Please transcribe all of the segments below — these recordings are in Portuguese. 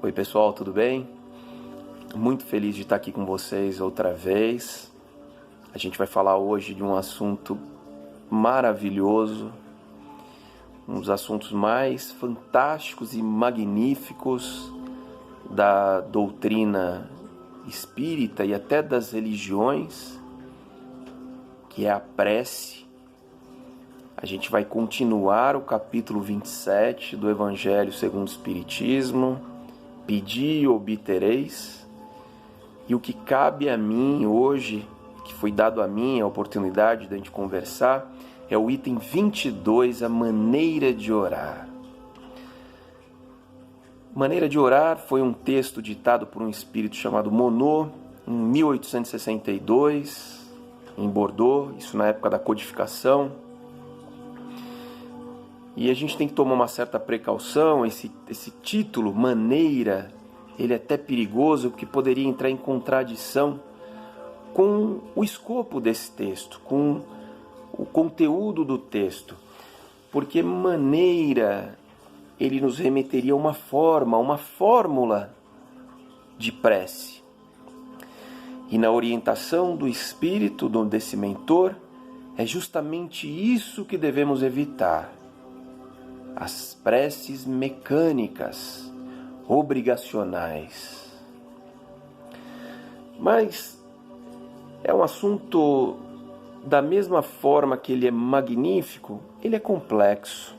Oi pessoal, tudo bem? Muito feliz de estar aqui com vocês outra vez. A gente vai falar hoje de um assunto maravilhoso, um dos assuntos mais fantásticos e magníficos da doutrina espírita e até das religiões, que é a prece. A gente vai continuar o capítulo 27 do Evangelho segundo o Espiritismo, Pedi e obtereis, e o que cabe a mim hoje, que foi dado a mim a oportunidade de a gente conversar, é o item 22, a maneira de orar. Maneira de orar foi um texto ditado por um espírito chamado Monod, em 1862, em Bordeaux, isso na época da codificação. E a gente tem que tomar uma certa precaução. Esse título, maneira, ele é até perigoso, porque poderia entrar em contradição com o escopo desse texto, com o conteúdo do texto. Porque maneira, ele nos remeteria a uma forma, uma fórmula de prece. E na orientação do espírito desse mentor, é justamente isso que devemos evitar. As preces mecânicas, obrigacionais. Mas é um assunto, da mesma forma que ele é magnífico, ele é complexo.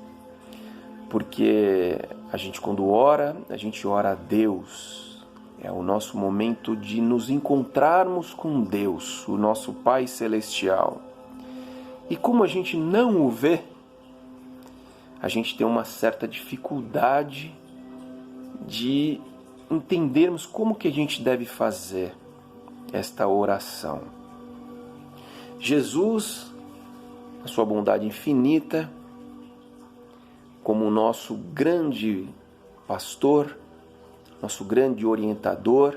Porque a gente quando ora, a gente ora a Deus. É o nosso momento de nos encontrarmos com Deus, o nosso Pai Celestial. E como a gente não o vê, a gente tem uma certa dificuldade de entendermos como que a gente deve fazer esta oração. Jesus, a sua bondade infinita, como o nosso grande pastor, nosso grande orientador,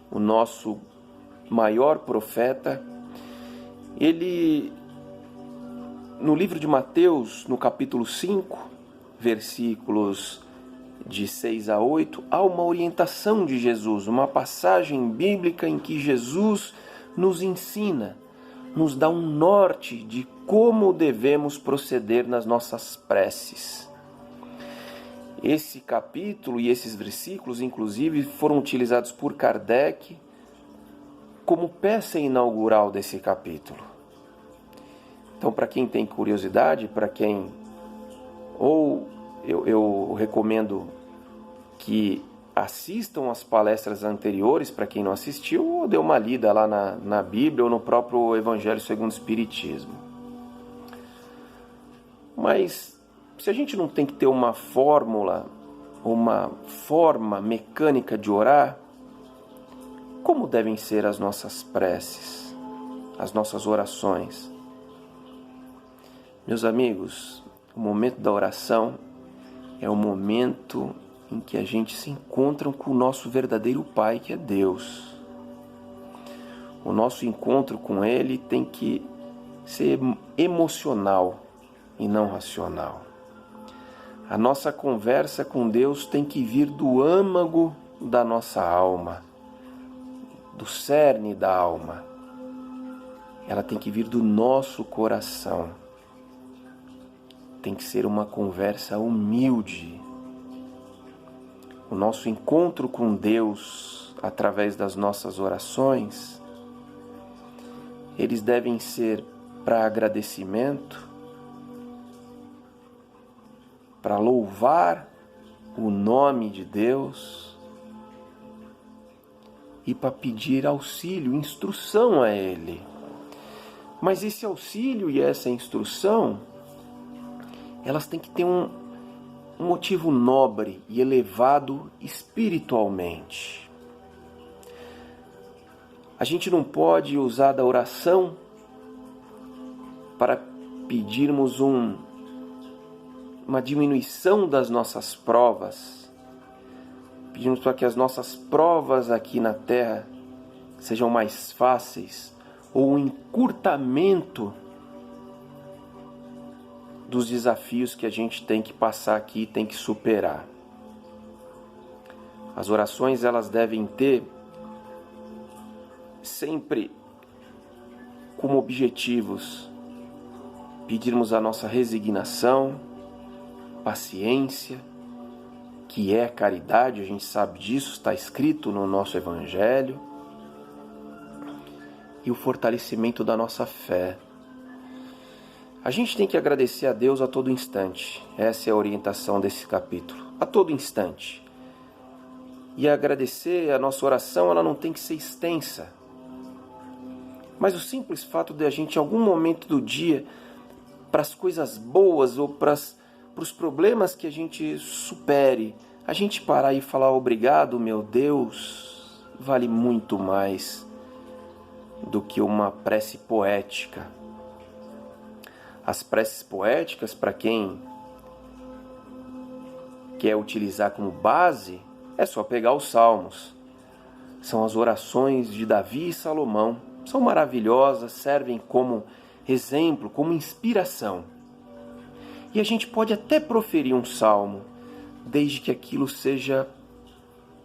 o nosso maior profeta, ele, no livro de Mateus, no capítulo 5, versículos de 6 a 8, há uma orientação de Jesus, uma passagem bíblica em que Jesus nos ensina, nos dá um norte de como devemos proceder nas nossas preces. Esse capítulo e esses versículos, inclusive, foram utilizados por Kardec como peça inaugural desse capítulo. Então, para quem tem curiosidade, para quem... Ou eu recomendo que assistam as palestras anteriores, para quem não assistiu, ou dê uma lida lá na Bíblia ou no próprio Evangelho segundo o Espiritismo. Mas, se a gente não tem que ter uma fórmula, uma forma mecânica de orar, como devem ser as nossas preces, as nossas orações? Meus amigos, o momento da oração é o momento em que a gente se encontra com o nosso verdadeiro Pai, que é Deus. O nosso encontro com Ele tem que ser emocional e não racional. A nossa conversa com Deus tem que vir do âmago da nossa alma, do cerne da alma. Ela tem que vir do nosso coração. Tem que ser uma conversa humilde. O nosso encontro com Deus, através das nossas orações, eles devem ser para agradecimento, para louvar o nome de Deus e para pedir auxílio, instrução a Ele. Mas esse auxílio e essa instrução, elas têm que ter um motivo nobre e elevado espiritualmente. A gente não pode usar da oração para pedirmos uma diminuição das nossas provas, pedimos para que as nossas provas aqui na Terra sejam mais fáceis, ou um encurtamento dos desafios que a gente tem que passar aqui e tem que superar. As orações, elas devem ter sempre como objetivos pedirmos a nossa resignação, paciência, que é caridade, a gente sabe disso, está escrito no nosso Evangelho, e o fortalecimento da nossa fé. A gente tem que agradecer a Deus a todo instante. Essa é a orientação desse capítulo. A todo instante. E agradecer, a nossa oração, ela não tem que ser extensa. Mas o simples fato de a gente, em algum momento do dia, para as coisas boas ou para os problemas que a gente supere, a gente parar e falar obrigado, meu Deus, vale muito mais do que uma prece poética. As preces poéticas, para quem quer utilizar como base, é só pegar os Salmos. São as orações de Davi e Salomão. São maravilhosas, servem como exemplo, como inspiração. E a gente pode até proferir um salmo, desde que aquilo seja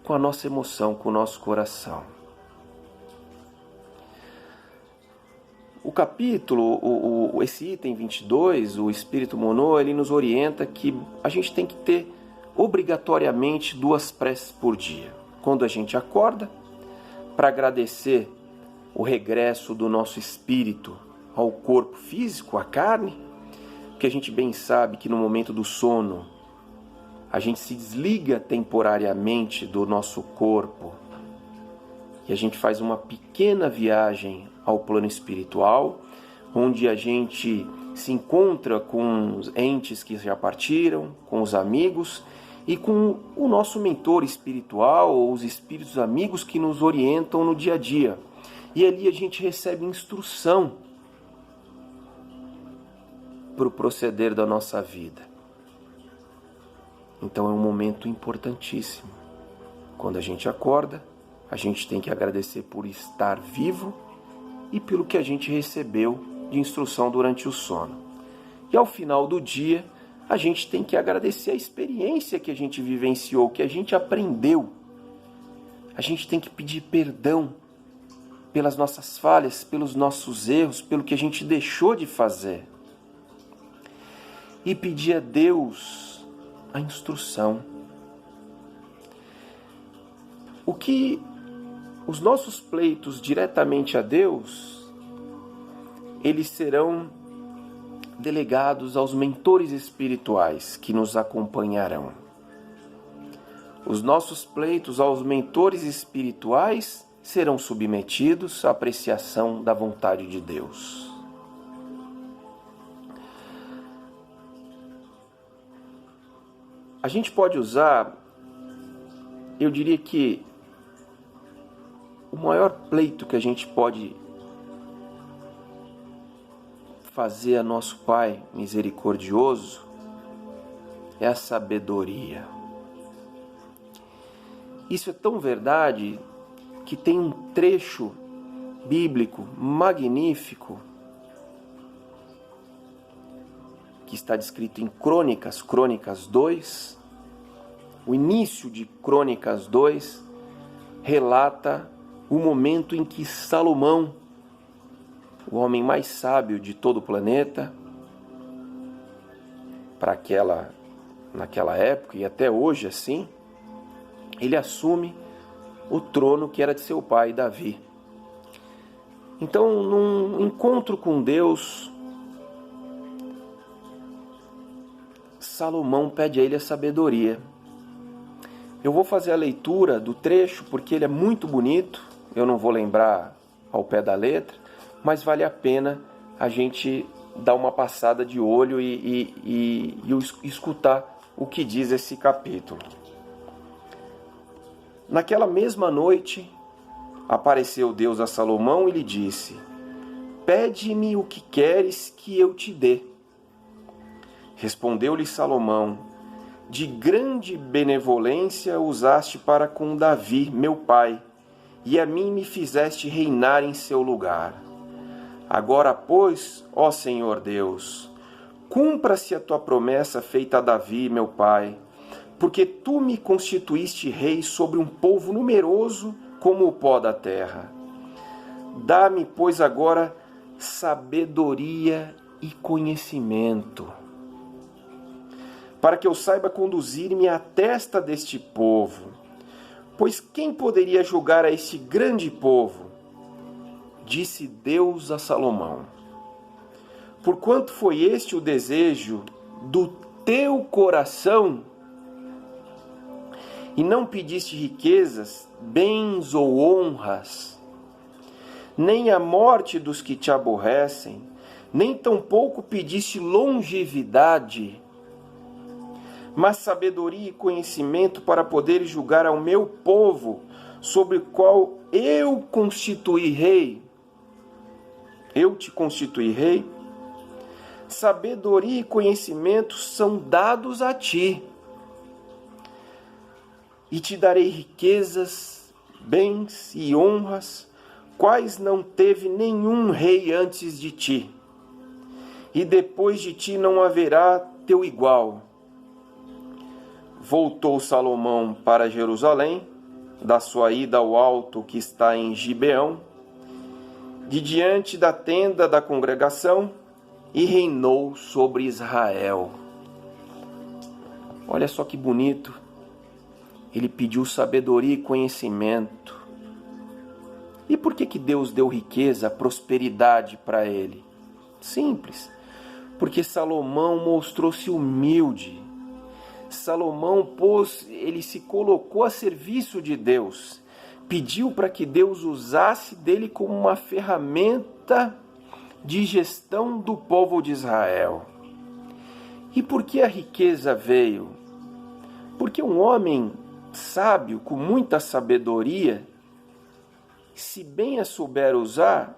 com a nossa emoção, com o nosso coração. O capítulo, esse item 22, o Espírito Monô, ele nos orienta que a gente tem que ter obrigatoriamente 2 preces por dia. Quando a gente acorda, para agradecer o regresso do nosso espírito ao corpo físico, à carne, porque a gente bem sabe que no momento do sono a gente se desliga temporariamente do nosso corpo e a gente faz uma pequena viagem ao plano espiritual, onde a gente se encontra com os entes que já partiram, com os amigos e com o nosso mentor espiritual ou os espíritos amigos que nos orientam no dia a dia. E ali a gente recebe instrução para o proceder da nossa vida. Então é um momento importantíssimo. Quando a gente acorda, a gente tem que agradecer por estar vivo e pelo que a gente recebeu de instrução durante o sono. E ao final do dia, a gente tem que agradecer a experiência que a gente vivenciou, que a gente aprendeu. A gente tem que pedir perdão pelas nossas falhas, pelos nossos erros, pelo que a gente deixou de fazer. E pedir a Deus a instrução. O que os nossos pleitos diretamente a Deus, eles serão delegados aos mentores espirituais que nos acompanharão. Os nossos pleitos aos mentores espirituais serão submetidos à apreciação da vontade de Deus. A gente pode usar, eu diria que o maior pleito que a gente pode fazer a nosso Pai misericordioso é a sabedoria. Isso é tão verdade que tem um trecho bíblico magnífico que está descrito em Crônicas 2. O início de Crônicas 2 relata o momento em que Salomão, o homem mais sábio de todo o planeta, naquela época e até hoje assim, ele assume o trono que era de seu pai Davi. Então, num encontro com Deus, Salomão pede a ele a sabedoria. Eu vou fazer a leitura do trecho porque ele é muito bonito, eu não vou lembrar ao pé da letra, mas vale a pena a gente dar uma passada de olho e escutar o que diz esse capítulo. Naquela mesma noite, apareceu Deus a Salomão e lhe disse: pede-me o que queres que eu te dê. Respondeu-lhe Salomão: de grande benevolência usaste para com Davi, meu pai, e a mim me fizeste reinar em seu lugar. Agora, pois, ó Senhor Deus, cumpra-se a tua promessa feita a Davi, meu pai, porque tu me constituíste rei sobre um povo numeroso como o pó da terra. Dá-me, pois, agora sabedoria e conhecimento, para que eu saiba conduzir-me à testa deste povo. Pois quem poderia julgar a este grande povo? Disse Deus a Salomão: porquanto foi este o desejo do teu coração, e não pediste riquezas, bens ou honras, nem a morte dos que te aborrecem, nem tampouco pediste longevidade, mas sabedoria e conhecimento para poder julgar ao meu povo, sobre o qual eu constituí rei. Eu te constituí rei. Sabedoria e conhecimento são dados a ti. E te darei riquezas, bens e honras, quais não teve nenhum rei antes de ti. E depois de ti não haverá teu igual. Voltou Salomão para Jerusalém, da sua ida ao alto que está em Gibeão, de diante da tenda da congregação, e reinou sobre Israel. Olha só que bonito. Ele pediu sabedoria e conhecimento. E por que Deus deu riqueza, prosperidade para ele? Simples. Porque Salomão mostrou-se humilde. Salomão ele se colocou a serviço de Deus. Pediu para que Deus usasse dele como uma ferramenta de gestão do povo de Israel. E por que a riqueza veio? Porque um homem sábio, com muita sabedoria, se bem a souber usar,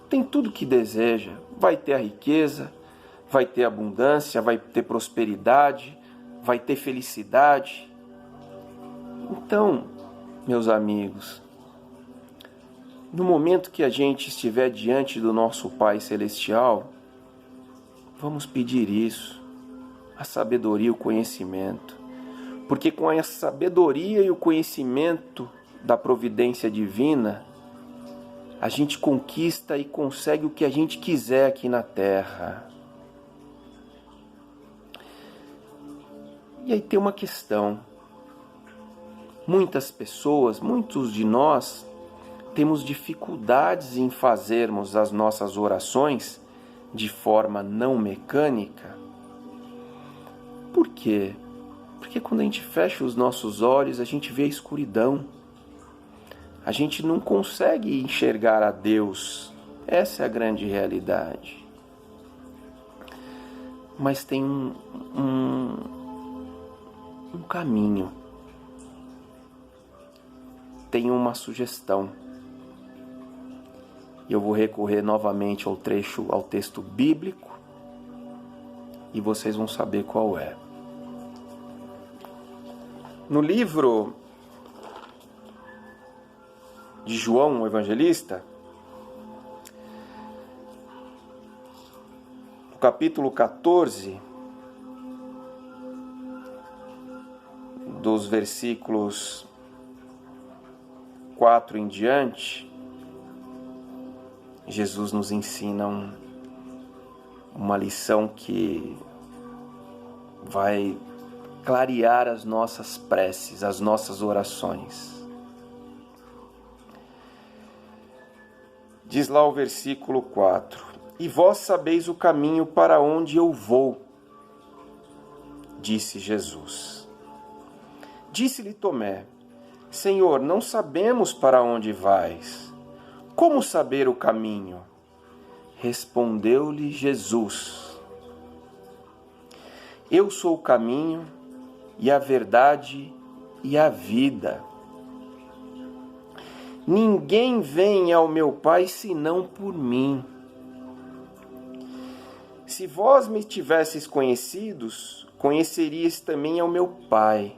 tem tudo que deseja. Vai ter a riqueza, vai ter abundância, vai ter prosperidade, vai ter felicidade. Então, meus amigos, no momento que a gente estiver diante do nosso Pai Celestial, vamos pedir isso, a sabedoria e o conhecimento. Porque com a sabedoria e o conhecimento da providência divina, a gente conquista e consegue o que a gente quiser aqui na Terra. E aí tem uma questão. Muitas pessoas, muitos de nós, temos dificuldades em fazermos as nossas orações de forma não mecânica. Por quê? Porque quando a gente fecha os nossos olhos, a gente vê a escuridão. A gente não consegue enxergar a Deus. Essa é a grande realidade. Mas tem um caminho. Tem uma sugestão. E eu vou recorrer novamente ao texto bíblico, e vocês vão saber qual é. No livro de João, o Evangelista, no capítulo 14, dos versículos 4 em diante, Jesus nos ensina uma lição que vai clarear as nossas preces, as nossas orações. Diz lá o versículo 4: E vós sabeis o caminho para onde eu vou, disse Jesus. Disse-lhe Tomé: Senhor, não sabemos para onde vais. Como saber o caminho? Respondeu-lhe Jesus: Eu sou o caminho e a verdade e a vida. Ninguém vem ao meu Pai senão por mim. Se vós me tivesseis conhecidos, conheceríeis também ao meu Pai.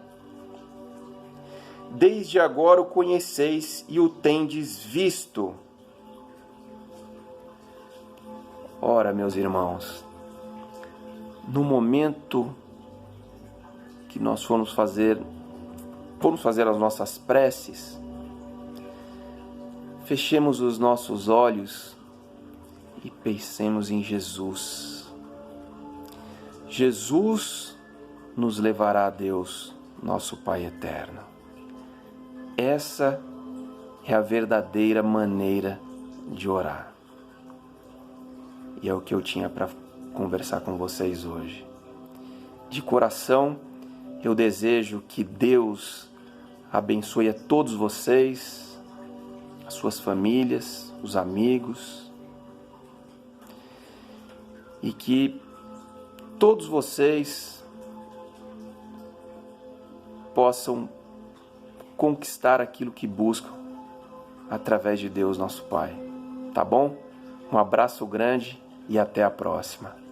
Desde agora o conheceis e o tendes visto. Ora, meus irmãos, no momento que que nós formos fazer as nossas preces, fechemos os nossos olhos e pensemos em Jesus. Jesus nos levará a Deus, nosso Pai eterno. Essa é a verdadeira maneira de orar. E é o que eu tinha para conversar com vocês hoje. De coração, eu desejo que Deus abençoe a todos vocês, as suas famílias, os amigos, e que todos vocês possam conquistar aquilo que buscam através de Deus, nosso Pai. Tá bom? Um abraço grande e até a próxima.